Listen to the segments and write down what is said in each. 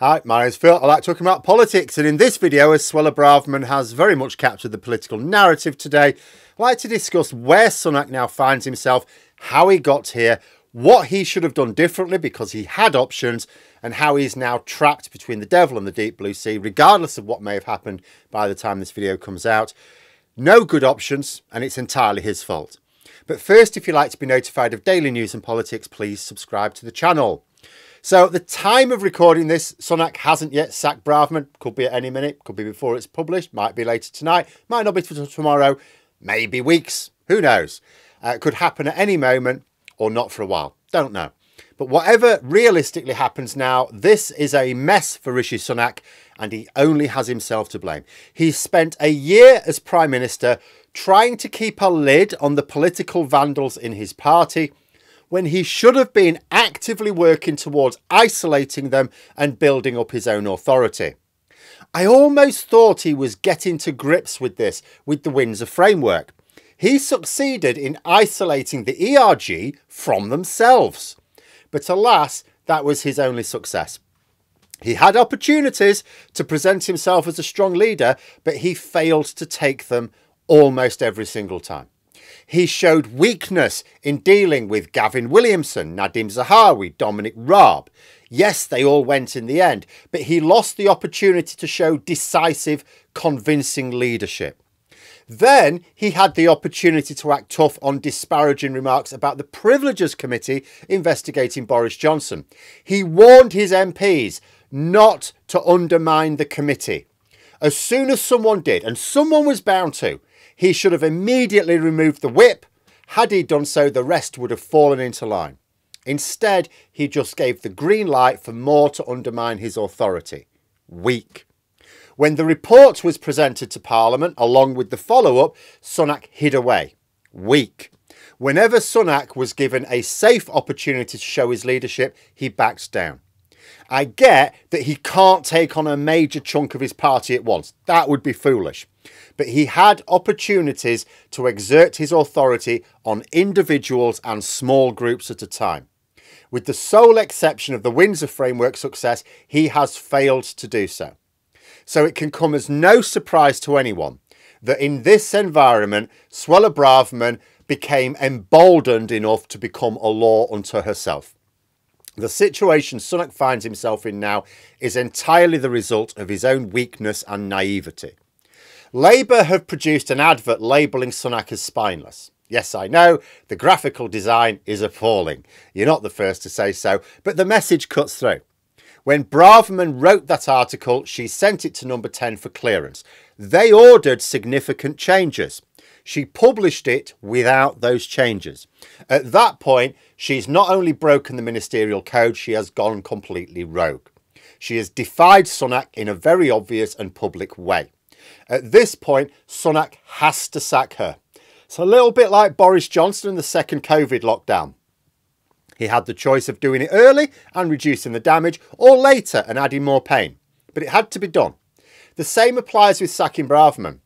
Hi, my name's Phil. I like talking about politics, and in this video, as Suella Braverman has very much captured the political narrative today, I'd like to discuss where Sunak now finds himself, how he got here, what he should have done differently because he had options, and how he's now trapped between the devil and the deep blue sea, regardless of what may have happened by the time this video comes out. No good options, and it's entirely his fault. But first, if you'd like to be notified of daily news and politics, please subscribe to the channel. So at the time of recording this, Sunak hasn't yet sacked Braverman. Could be at any minute, could be before it's published, might be later tonight, might not be tomorrow, maybe weeks, who knows. Could happen at any moment or not for a while, don't know. But whatever realistically happens now, this is a mess for Rishi Sunak and he only has himself to blame. He's spent a year as Prime Minister trying to keep a lid on the political vandals in his party, when he should have been actively working towards isolating them and building up his own authority. I almost thought he was getting to grips with this with the Windsor framework. He succeeded in isolating the ERG from themselves. But alas, that was his only success. He had opportunities to present himself as a strong leader, but he failed to take them almost every single time. He showed weakness in dealing with Gavin Williamson, Nadim Zahawi, Dominic Raab. Yes, they all went in the end, but he lost the opportunity to show decisive, convincing leadership. Then he had the opportunity to act tough on disparaging remarks about the Privileges Committee investigating Boris Johnson. He warned his MPs not to undermine the committee. As soon as someone did, and someone was bound to, he should have immediately removed the whip. Had he done so, the rest would have fallen into line. Instead, he just gave the green light for more to undermine his authority. Weak. When the report was presented to Parliament, along with the follow-up, Sunak hid away. Weak. Whenever Sunak was given a safe opportunity to show his leadership, he backed down. I get that he can't take on a major chunk of his party at once. That would be foolish. But he had opportunities to exert his authority on individuals and small groups at a time. With the sole exception of the Windsor framework success, he has failed to do so. So it can come as no surprise to anyone that in this environment, Suella Braverman became emboldened enough to become a law unto herself. The situation Sunak finds himself in now is entirely the result of his own weakness and naivety. Labour have produced an advert labelling Sunak as spineless. Yes, I know, the graphical design is appalling. You're not the first to say so, but the message cuts through. When Braverman wrote that article, she sent it to Number 10 for clearance. They ordered significant changes. She published it without those changes. At that point, she's not only broken the ministerial code, she has gone completely rogue. She has defied Sunak in a very obvious and public way. At this point, Sunak has to sack her. It's a little bit like Boris Johnson in the second COVID lockdown. He had the choice of doing it early and reducing the damage, or later and adding more pain. But it had to be done. The same applies with sacking Braverman.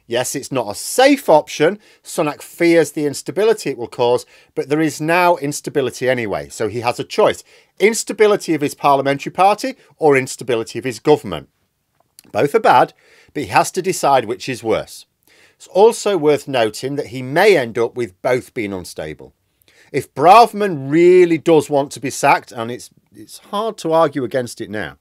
Yes, it's not a safe option. Sunak fears the instability it will cause, but there is now instability anyway. So he has a choice. Instability of his parliamentary party or instability of his government. Both are bad, but he has to decide which is worse. It's also worth noting that he may end up with both being unstable. If Braverman really does want to be sacked, and it's hard to argue against it now,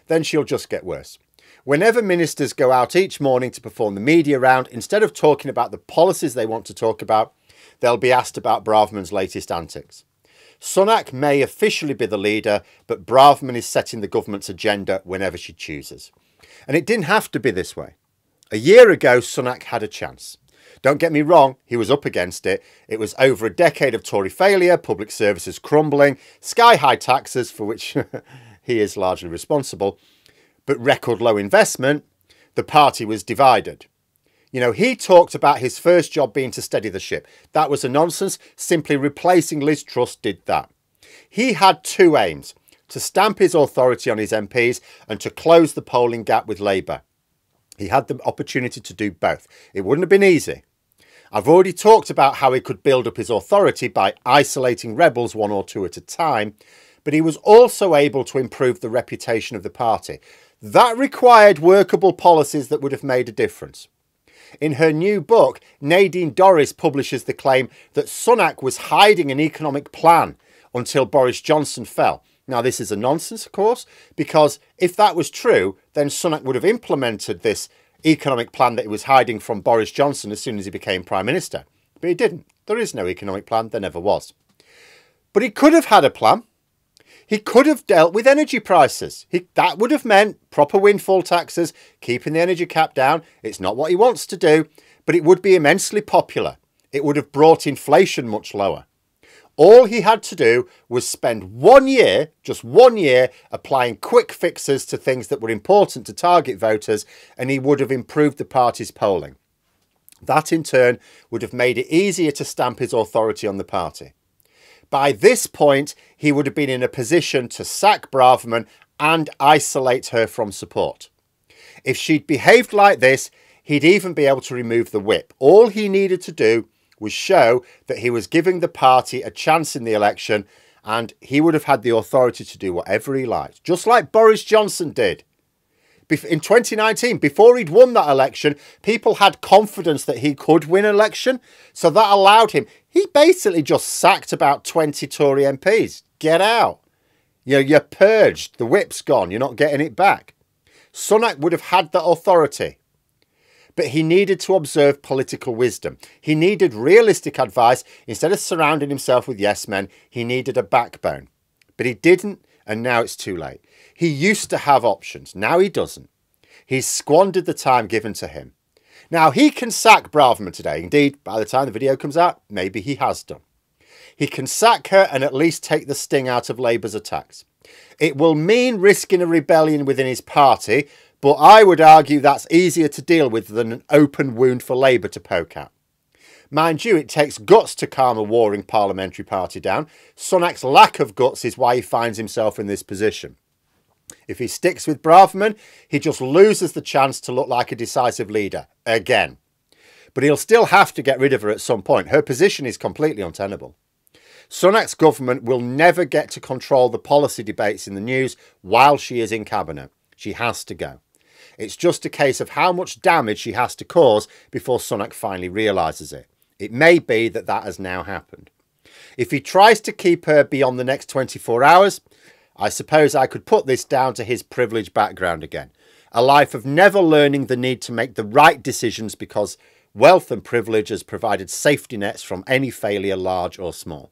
then she'll just get worse. Whenever ministers go out each morning to perform the media round, instead of talking about the policies they want to talk about, they'll be asked about Braverman's latest antics. Sunak may officially be the leader, but Braverman is setting the government's agenda whenever she chooses. And it didn't have to be this way. A year ago, Sunak had a chance. Don't get me wrong, he was up against it. It was over a decade of Tory failure, public services crumbling, sky-high taxes, for which he is largely responsible, but record low investment. The party was divided. You know, he talked about his first job being to steady the ship. That was a nonsense. Simply replacing Liz Truss did that. He had two aims: to stamp his authority on his MPs and to close the polling gap with Labour. He had the opportunity to do both. It wouldn't have been easy. I've already talked about how he could build up his authority by isolating rebels one or two at a time, but he was also able to improve the reputation of the party. That required workable policies that would have made a difference. In her new book, Nadine Dorries publishes the claim that Sunak was hiding an economic plan until Boris Johnson fell. Now, this is a nonsense, of course, because if that was true, then Sunak would have implemented this economic plan that he was hiding from Boris Johnson as soon as he became Prime Minister. But he didn't. There is no economic plan. There never was. But he could have had a plan. He could have dealt with energy prices. That would have meant proper windfall taxes, keeping the energy cap down. It's not what he wants to do, but it would be immensely popular. It would have brought inflation much lower. All he had to do was spend 1 year, just 1 year, applying quick fixes to things that were important to target voters, and he would have improved the party's polling. That in turn would have made it easier to stamp his authority on the party. By this point, he would have been in a position to sack Braverman and isolate her from support. If she'd behaved like this, he'd even be able to remove the whip. All he needed to do was show that he was giving the party a chance in the election, and he would have had the authority to do whatever he liked, just like Boris Johnson did. In 2019, before he'd won that election, people had confidence that he could win an election. So that allowed him. He basically just sacked about 20 Tory MPs. Get out. You're purged. The whip's gone. You're not getting it back. Sunak would have had that authority. But he needed to observe political wisdom. He needed realistic advice. Instead of surrounding himself with yes men, he needed a backbone. But he didn't, and now it's too late. He used to have options. Now he doesn't. He's squandered the time given to him. Now, he can sack Braverman today. Indeed, by the time the video comes out, maybe he has done. He can sack her and at least take the sting out of Labour's attacks. It will mean risking a rebellion within his party, but I would argue that's easier to deal with than an open wound for Labour to poke at. Mind you, it takes guts to calm a warring parliamentary party down. Sunak's lack of guts is why he finds himself in this position. If he sticks with Braverman, he just loses the chance to look like a decisive leader again. But he'll still have to get rid of her at some point. Her position is completely untenable. Sunak's government will never get to control the policy debates in the news while she is in cabinet. She has to go. It's just a case of how much damage she has to cause before Sunak finally realises it. It may be that that has now happened. If he tries to keep her beyond the next 24 hours, I suppose I could put this down to his privileged background again. A life of never learning the need to make the right decisions because wealth and privilege has provided safety nets from any failure, large or small.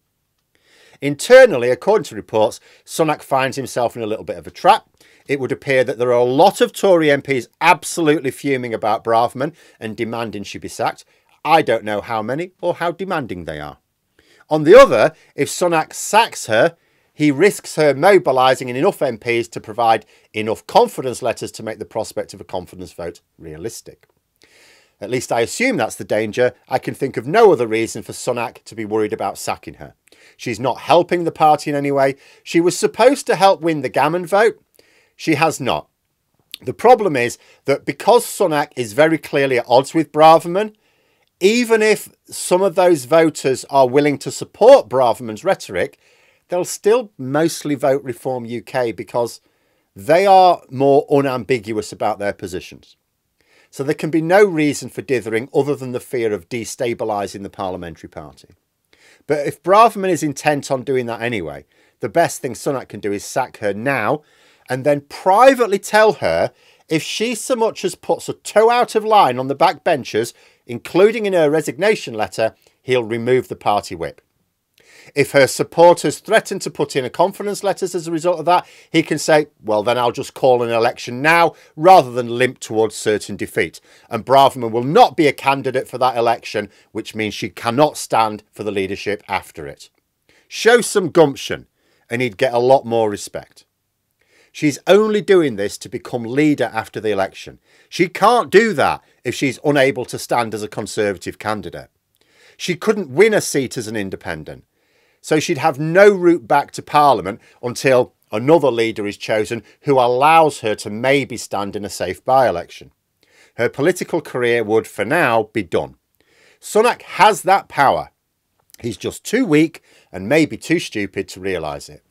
Internally, according to reports, Sunak finds himself in a little bit of a trap. It would appear that there are a lot of Tory MPs absolutely fuming about Braverman and demanding she be sacked. I don't know how many or how demanding they are. On the other, if Sunak sacks her, he risks her mobilising enough MPs to provide enough confidence letters to make the prospect of a confidence vote realistic. At least I assume that's the danger. I can think of no other reason for Sunak to be worried about sacking her. She's not helping the party in any way. She was supposed to help win the gammon vote. She has not. The problem is that because Sunak is very clearly at odds with Braverman, even if some of those voters are willing to support Braverman's rhetoric, they'll still mostly vote Reform UK because they are more unambiguous about their positions. So there can be no reason for dithering other than the fear of destabilising the parliamentary party. But if Braverman is intent on doing that anyway, the best thing Sunak can do is sack her now and then privately tell her if she so much as puts a toe out of line on the backbenchers, including in her resignation letter, he'll remove the party whip. If her supporters threaten to put in a confidence letters as a result of that, he can say, well, then I'll just call an election now rather than limp towards certain defeat. And Braverman will not be a candidate for that election, which means she cannot stand for the leadership after it. Show some gumption and he'd get a lot more respect. She's only doing this to become leader after the election. She can't do that if she's unable to stand as a Conservative candidate. She couldn't win a seat as an independent. So she'd have no route back to Parliament until another leader is chosen who allows her to maybe stand in a safe by-election. Her political career would, for now, be done. Sunak has that power. He's just too weak and maybe too stupid to realise it.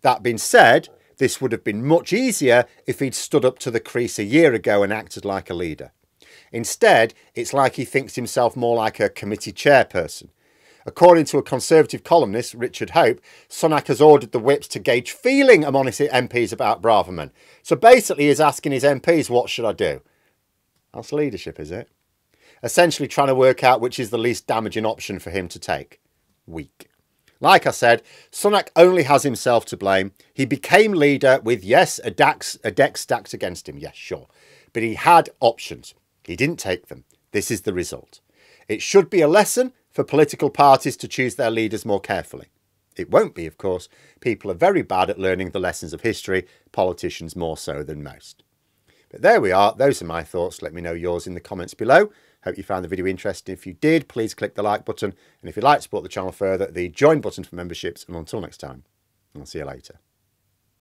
That being said, this would have been much easier if he'd stood up to the crease a year ago and acted like a leader. Instead, it's like he thinks himself more like a committee chairperson. According to a Conservative columnist, Richard Hope, Sunak has ordered the whips to gauge feeling among his MPs about Braverman. So basically he's asking his MPs, what should I do? That's leadership, is it? Essentially trying to work out which is the least damaging option for him to take. Weak. Like I said, Sunak only has himself to blame. He became leader with, yes, a deck stacked against him. Yes, sure. But he had options. He didn't take them. This is the result. It should be a lesson for political parties to choose their leaders more carefully. It won't be, of course. People are very bad at learning the lessons of history, politicians more so than most. But there we are. Those are my thoughts. Let me know yours in the comments below. Hope you found the video interesting. If you did, please click the like button. And if you'd like to support the channel further, the join button for memberships. And until next time, I'll see you later.